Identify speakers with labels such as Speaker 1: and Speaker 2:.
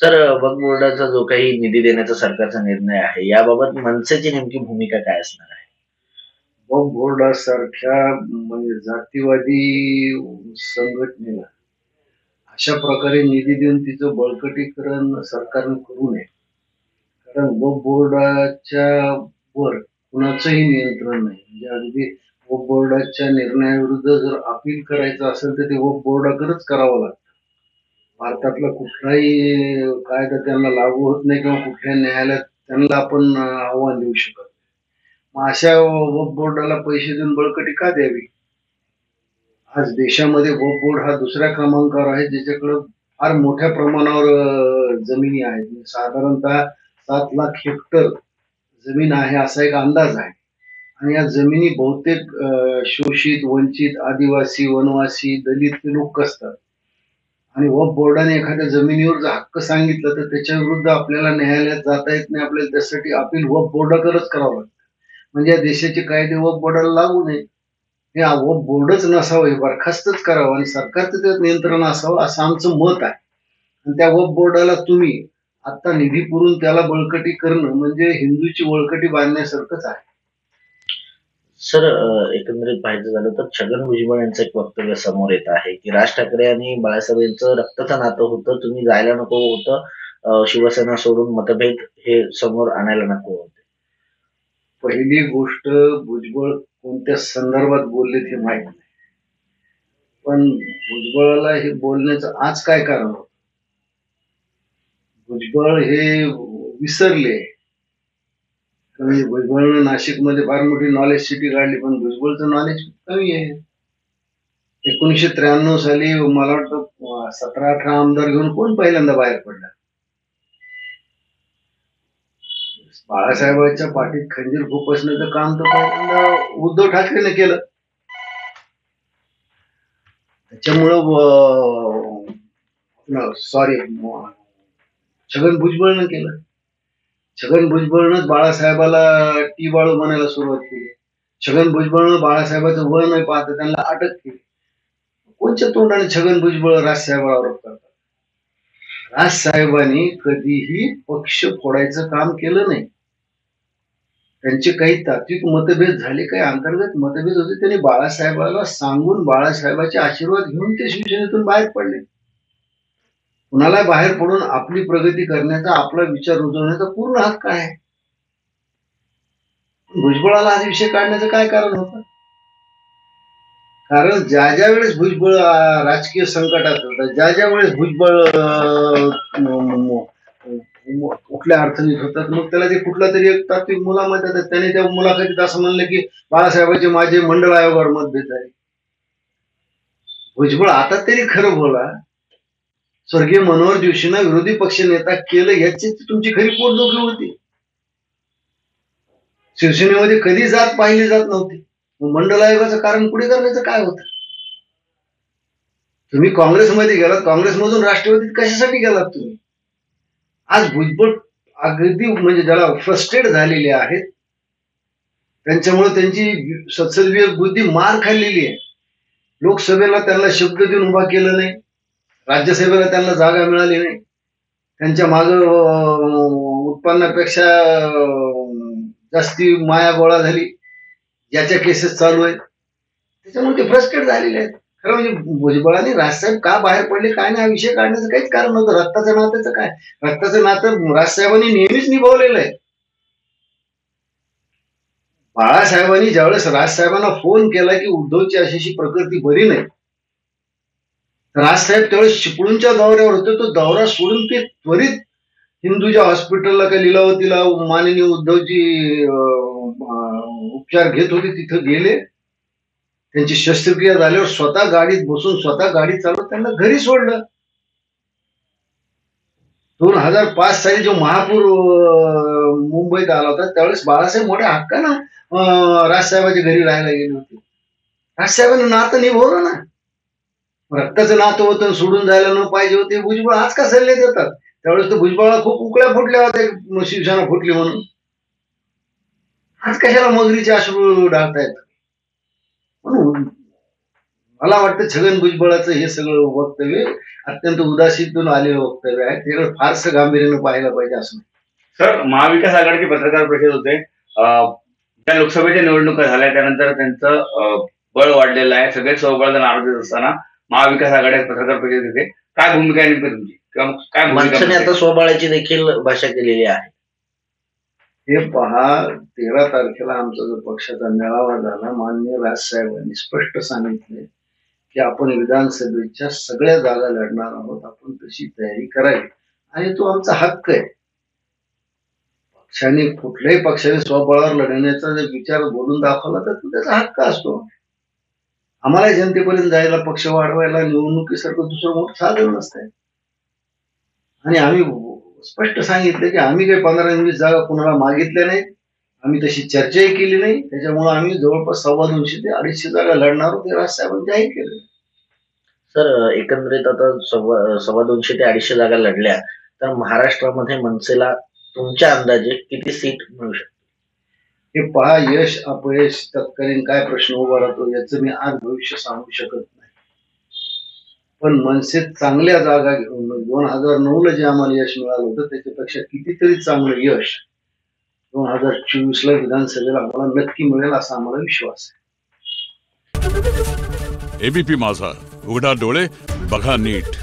Speaker 1: Sir, वक्फ बोर्डाचा जो काही निधी देण्याचा सरकारचा निर्णय आहे, याबाबत मनसेची नेमकी भूमिका काय असणार आहे?
Speaker 2: वक्फ बोर्डासारख्या म्हणजे जातीवादी संघटनेला अशा प्रकारे निधी देऊन तिचं बळकटीकरण सरकारने करू नये. कारण वक्फ बोर्डाच्या वर कुणाचंही नियंत्रण नाही. म्हणजे अगदी वक्फ बोर्डाच्या निर्णयाविरुद्ध जर अपील करायचं असेल तर ते वक्फ बोर्डाकडेच करावं लागतं. भारतातला कुठलाही कायदा त्यांना लागू होत नाही किंवा कुठल्या न्यायालयात त्यांना आपण आव्हान देऊ शकत नाही. मग अशा वक्फ बोर्डाला पैसे देऊन बळकटी का द्यावी? आज देशामध्ये वक्फ बोर्ड हा दुसऱ्या क्रमांकावर आहे, ज्याच्याकडे फार मोठ्या प्रमाणावर जमिनी आहेत. म्हणजे साधारणतः 7 लाख हेक्टर जमीन आहे असा एक अंदाज आहे. आणि या जमिनी बहुतेक शोषित, वंचित, आदिवासी, वनवासी, दलित हे लोक असतात. आणि वक्फ बोर्डाने एखाद्या जमिनीवर जर हक्क सांगितलं तर त्याच्या विरुद्ध आपल्याला न्यायालयात जाता येत नाही. आपल्याला त्यासाठी अपील वक्फ बोर्डाकडेच करावं लागतं. म्हणजे या देशाचे कायदे वक्फ बोर्डाला लागू नये. हे वक्फ बोर्डच नसावं, हे बरखास्तच करावं आणि सरकारचं त्यात नियंत्रण असावं असं आमचं मत आहे. आणि त्या वक्फ बोर्डाला तुम्ही आता निधी पुरून त्याला बळकटी करणं म्हणजे हिंदूची बळकटी बांधण्यासारखंच आहे.
Speaker 1: सर, एकंदरीत पाहायचं झालं तर छगन भुजबळ यांचं एक वक्तव्य समोर येत आहे, की राज ठाकरे आणि बाळासाहेब यांचं रक्ताचं नातं होतं. तुम्ही जायला नको होतं. शिवसेना सोडून मतभेद हे समोर आणायला नको होते.
Speaker 2: पहिली गोष्ट, भुजबळ कोणत्या संदर्भात बोलले ते माहित नाही. पण भुजबळाला हे बोलण्याचं आज काय कारण होतं? भुजबळ हे विसरले. म्हणजे भुजबळनं नाशिकमध्ये फार मोठी नॉलेज सिटी काढली, पण भुजबळचं नॉलेज कमी आहे. 1993 साली मला वाटतं 17-18 आमदार घेऊन कोण पहिल्यांदा बाहेर पडला? बाळासाहेबांच्या पाठीत खंजीर खुपसण्याचं काम तर पहिल्यांदा उद्धव ठाकरेने केलं. त्याच्यामुळं सॉरी, छगन भुजबळनं केलं. छगन भुजबळनं बाळासाहेबाला टी बाळू म्हणायला सुरुवात केली. छगन भुजबळनं बाळासाहेबाचं वय नाही पाहता त्यांना अटक केली. कोणच्या तोंडाने छगन भुजबळ राजसाहेबावर आरोप करतात? राजसाहेबांनी कधीही पक्ष फोडायचं काम केलं नाही. त्यांचे काही तात्विक मतभेद झाले, काही अंतर्गत मतभेद होते, त्यांनी बाळासाहेबाला सांगून बाळासाहेबाचे आशीर्वाद घेऊन ते शिवसेनेतून बाहेर पडले. कुणाला बाहेर पडून आपली प्रगती करण्याचा, आपला विचार रुजवण्याचा पूर्ण हक्क आहे. भुजबळाला हा विषय काढण्याचं काय कारण होतं? कारण ज्या ज्या वेळेस भुजबळ राजकीय संकटात होता, ज्या ज्या वेळेस भुजबळ कुठल्या अडचणीत होतात, मग त्याला ते कुठला तरी एक तात्विक मुलामत येतात. त्याने त्या मुलाखतीत असं म्हणलं की बाळासाहेबांचे माझे मंडळ आयोगावर मतभेद आहे. भुजबळ आता तरी खरं बोला. स्वर्गीय मनोहर जोशींना विरोधी पक्ष नेता केलं याची तुमची खरी पोटदुखी होती. शिवसेनेमध्ये कधी जात पाहिली जात नव्हती. मंडळ आयोगाचं कारण पुढे करण्याचं काय होतं? तुम्ही काँग्रेसमध्ये गेलात, काँग्रेसमधून राष्ट्रवादीत कशासाठी गेलात तुम्ही? आज भुजबळ अगदी म्हणजे ज्याला फ्रस्ट्रेट झालेले आहेत, त्यांच्यामुळे त्यांची संसदीय बुद्धी मार खाल्लेली आहे. लोकसभेला त्यांना शब्द देऊन उभा केलं नाही, राज्यसभेला त्यांना जागा मिळाली नाही. त्यांच्या माग उत्पन्नापेक्षा जास्ती माया गोळा झाली, ज्याच्या केसेस चालू आहेत. त्याच्यामुळे ते फ्रस्ट्रेट झालेले आहेत. खरं म्हणजे भुजबळांनी राजसाहेब का बाहेर पडले काय नाही हा विषय काढण्याचं काहीच कारण नव्हतं. रक्ताचं नात्याचं काय? रक्ताचं नातं राजसाहेबांनी नेहमीच निभावलेलं आहे. बाळासाहेबांनी ज्यावेळेस राजसाहेबांना फोन केला की उद्धवची अशी प्रकृती बरी नाही, राजसाहेब त्यावेळेस चिपळूणच्या दौऱ्यावर होते. तो दौरा सोडून ते त्वरित हिंदूच्या हॉस्पिटलला का लीलावतीला माननीय उद्धवची उपचार घेत होते तिथं गेले. त्यांची शस्त्रक्रिया झाल्यावर स्वतः गाडीत बसून स्वतः गाडी चालवत त्यांना घरी सोडलं. 2005 साली जो महापूर मुंबईत आला होता त्यावेळेस बाळासाहेब मोठ्या हक्कानं राजसाहेबांच्या घरी राहायला गेले होते. राजसाहेबांनी नातं निभवलं ना. रक्ताचं नातं होतं, सोडून जायला न पाहिजे होते. भुजबळ आज का सल्ले देतात? त्यावेळेस तर भुजबळाला खूप उकळ्या फुटल्या होत्या शिवसेना फुटली म्हणून. आज कशाला मगरीचे अश्रू ढाळतायत? म्हणून मला वाटतं छगन भुजबळाचं हे सगळं वक्तव्य अत्यंत उदासीतून आलेलं वक्तव्य आहे. त्याकडे फारसं गांभीर्यानं पाहायला पाहिजे असं नाही.
Speaker 3: सर, महाविकास आघाडीची पत्रकार परिषद होते. त्या लोकसभेच्या निवडणुका झाल्या त्यानंतर त्यांचं बळ वाढलेलं आहे. सगळे स्वबळाचा नारा देत असताना महाविकास आघाडी पत्रकार परिषद येते. काय भूमिका आहे नेमकी तुमची किंवा काय भूमिका
Speaker 1: मनसेने आता स्वबळाची देखील भाषा केलेली आहे.
Speaker 2: हे पहा, 13 तारखेला आमचा जो पक्षाचा मेळावा झाला, माननीय राजसाहेबांनी स्पष्ट सांगितले की आपण विधानसभेच्या सगळ्या जागा लढणार आहोत. आपण तशी तयारी करावी आणि तो आमचा हक्क आहे. पक्षाने कुठल्याही पक्षाने स्वबळावर लढण्याचा जर विचार बोलून दाखवला तर तो त्याचा हक्क असतो. आम्हाला जनतेपर्यंत जायला, पक्ष वाढवायला निवडणुकीसारखं दुसरं मोठं साधन नसतंय. आणि आम्ही स्पष्ट सांगितलं की आम्ही काही 15-20 जागा कुणाला मागितल्या नाहीत. आम्ही तशी चर्चाही केली नाही. त्याच्यामुळे आम्ही जवळपास 250 ते 250 जागा लढणार आहोत हे राजसाहेबांनी जाहीर केलं.
Speaker 1: सर, एकंदरीत आता 250 ते 250 जागा लढल्या तर महाराष्ट्रामध्ये मनसेला तुमच्या अंदाजे किती सीट मिळू शकते?
Speaker 2: हे पहा, यश अपयश तत्कालीन काय प्रश्न उभा राहतो याचं मी आज भविष्य सांगू शकत नाही. पण मनसेत चांगल्या जागा घेऊन 2009ला जे आम्हाला यश मिळालं होतं त्याच्यापेक्षा कितीतरी चांगलं यश 2024ला विधानसभेला आम्हाला नक्की मिळेल असा आम्हाला विश्वास आहे.
Speaker 4: एबीपी माझा, उघडा डोळे बघा नीट.